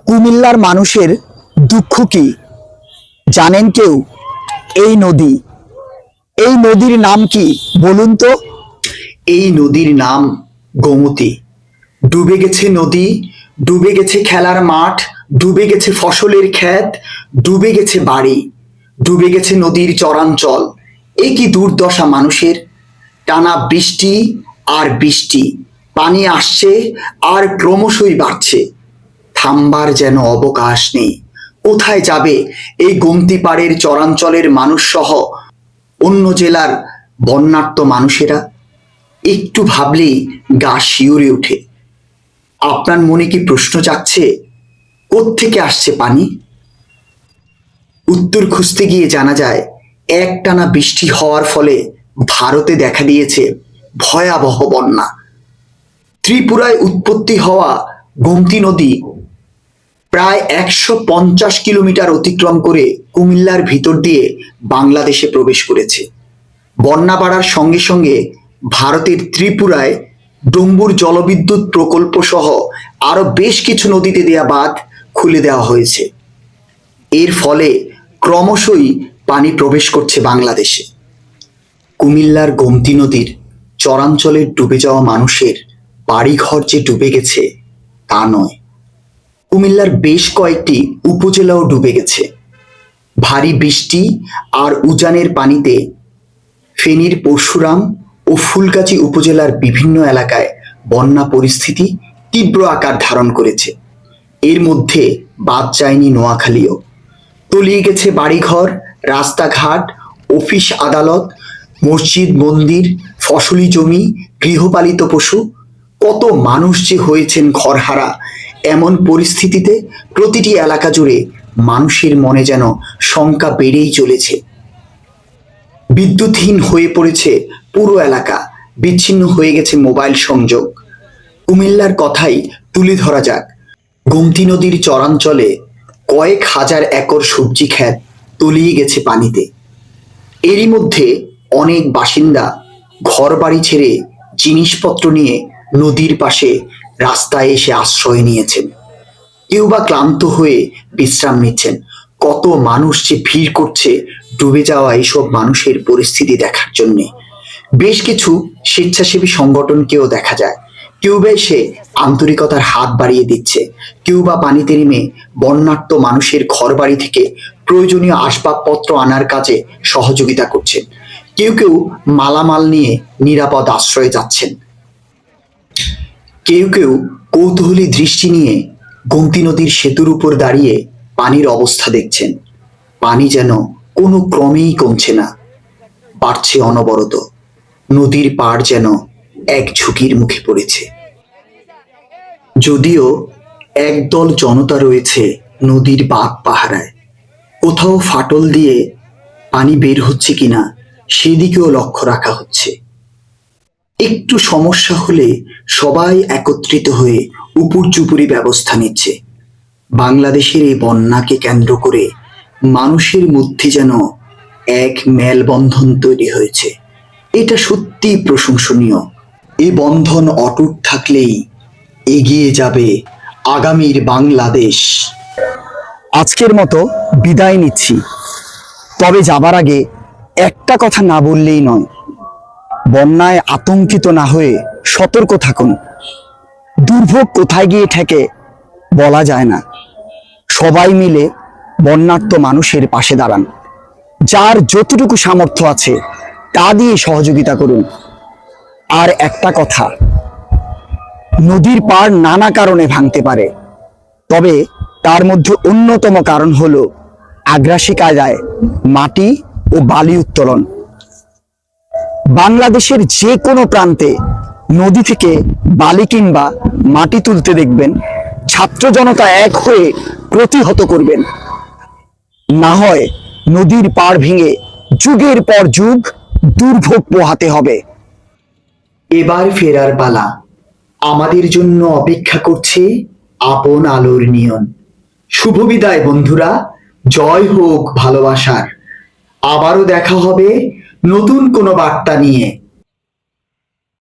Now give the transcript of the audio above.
কুমিল্লার মানুষের দুঃখ কি জানেন কেউ? এই নদী, এই নদীর নাম কি বলুন তো? এই নদীর নাম গোমতী। ডুবে গেছে নদী, ডুবে গেছে খেলার মাঠ, ডুবে গেছে ফসলের ক্ষেত, ডুবে গেছে বাড়ি, ডুবে গেছে নদীর চরাঞ্চল। এ কি দুর্দশা মানুষের! টানা বৃষ্টি আর বৃষ্টি, পানি আসছে আর ক্রমশই বাড়ছে, থামবার যেন অবকাশ নেই। কোথায় যাবে এই গোমতী পাড়ের চরাঞ্চলের মানুষ সহ অন্য জেলার বন্যার্ত মানুষেরা? একটু ভাবলেই গা শিউরে ওঠে। আপনার মনে কি প্রশ্ন জাগছে, কোত্থেকে আসছে পানি? উত্তর খুঁজতে গিয়ে জানা যায়, একটানা বৃষ্টি হওয়ার ফলে ভারতে দেখা দিয়েছে ভয়াবহ বন্যা। ত্রিপুরায় উৎপত্তি হওয়া গোমতী নদী প্রায় 150 কিলোমিটার অতিক্রম করে কুমিল্লার ভিতর দিয়ে বাংলাদেশে প্রবেশ করেছে। বন্যা বাড়ার সঙ্গে সঙ্গে ভারতের ত্রিপুরায় ডম্বুর জলবিদ্যুৎ প্রকল্প সহ আরো বেশ কিছু নদীতে দেয়া বাঁধ খুলে দেওয়া হয়েছে। এর ফলে ক্রমশই পানি প্রবেশ করছে বাংলাদেশে। কুমিল্লার গোমতী নদীর চরাঞ্চলের ডুবে যাওয়া মানুষের বাড়িঘর যে ডুবে গেছে তা নয়, কুমিল্লার বেশ কয়েকটি উপজেলাও ডুবে গেছে। ভারী বৃষ্টি আর উজানের পানিতে ফেনীর পরশুরাম ও ফুলগাজী উপজেলার বিভিন্ন এলাকায় বন্যা পরিস্থিতি তীব্র আকার ধারণ করেছে। এর মধ্যে বাদ যায়নি নোয়াখালীও। তলিয়ে গেছে বাড়িঘর, রাস্তাঘাট, অফিস আদালত, মসজিদ মন্দির, ফসলি জমি, গৃহপালিত পশু। কত মানুষ যে হয়েছেন ঘরহারা। এমন পরিস্থিতিতে প্রতিটি এলাকা জুড়ে মানুষের মনে যেন শঙ্কা বেড়েই চলেছে। বিদ্যুৎহীন হয়ে পড়েছে পুরো এলাকা, বিচ্ছিন্ন হয়ে গেছে মোবাইল সংযোগ। কুমিল্লার কথাই তুলে ধরা যাক। গোমতী নদীর চরাঞ্চলে কয়েক হাজার একর সবজি ক্ষেত তলিয়ে গেছে পানিতে। এরই মধ্যে অনেক বাসিন্দা ঘরবাড়ি ছেড়ে জিনিসপত্র নিয়ে নদীর পাশে রাস্তায় এসে আশ্রয় নিয়েছেন। কেউ বা ক্লান্ত হয়ে বিশ্রাম নিচ্ছেন। কত মানুষ যে ভিড় করছে ডুবে যাওয়া এইসব মানুষের পরিস্থিতি দেখার জন্যে। বেশ কিছু স্বেচ্ছাসেবী সংগঠনকেও দেখা যায়। কেউ বা এসে আন্তরিকতার হাত বাড়িয়ে দিচ্ছে, কেউ বা পানিতে নেমে বন্যার্ত মানুষের ঘর বাড়ি থেকে প্রয়োজনীয় আসবাবপত্র আনার কাজে সহযোগিতা করছেন। কেউ কেউ মালামাল নিয়ে নিরাপদ আশ্রয়ে যাচ্ছেন। কেউ কেউ কৌতূহলী দৃষ্টি নিয়ে গোমতী নদীর সেতুর উপর দাঁড়িয়ে পানির অবস্থা দেখছেন। পানি যেন কোনো ক্রমেই কমছে না, বাড়ছে অনবরত। নদীর পাড় যেন এক ঝুঁকির মুখে পড়েছে। যদিও একদল জনতা রয়েছে নদীর বাঁক পাহারায়, কোথাও ফাটল দিয়ে পানি বের হচ্ছে কিনা সেদিকেও লক্ষ্য রাখা হচ্ছে। একটু সমস্যা হলে সবাই একত্রিত হয়ে উপর্যুপরি ব্যবস্থা নিচ্ছে। বাংলাদেশের এই বন্যাকে কেন্দ্র করে মানুষের মধ্যে যেন এক মেলবন্ধন তৈরি হয়েছে। এটা সত্যি প্রশংসনীয়। এই বন্ধন অটুট থাকলেই এগিয়ে যাবে আগামীর বাংলাদেশ। আজকের মতো বিদায় নিচ্ছি, তবে যাবার আগে একটা কথা না বললেই নয়। বন্যায় আতঙ্কিত না হয়ে সতর্ক থাকুন। দুর্ভোগ কোথায় গিয়ে ঠেকে বলা যায় না। সবাই মিলে বন্যার্ত মানুষের পাশে দাঁড়ান। যার যতটুকু সামর্থ্য আছে তা দিয়ে সহযোগিতা করুন। আর একটা কথা, নদীর পাড় নানা কারণে ভাঙতে পারে, তবে তার মধ্যে অন্যতম কারণ হলো আগ্রাসী কায়দায় মাটি ও বালি উত্তোলন। বাংলাদেশের যে কোনো প্রান্তে নদী থেকে বালি কিংবা মাটি তুলতে দেখবেন, ছাত্র জনতা এক হয়ে প্রতিহত করবেন। না হয় নদীর পাড় ভেঙে যুগের পর যুগ দুর্ভোগ পোহাতে হবে। এবার ফেরার পালা। আমাদের জন্য অপেক্ষা করছে আপন আলোর নিয়ন। শুভ বিদায় বন্ধুরা, জয় হোক ভালোবাসার। আবারও দেখা হবে নতুন কোনো বার্তা নিয়ে।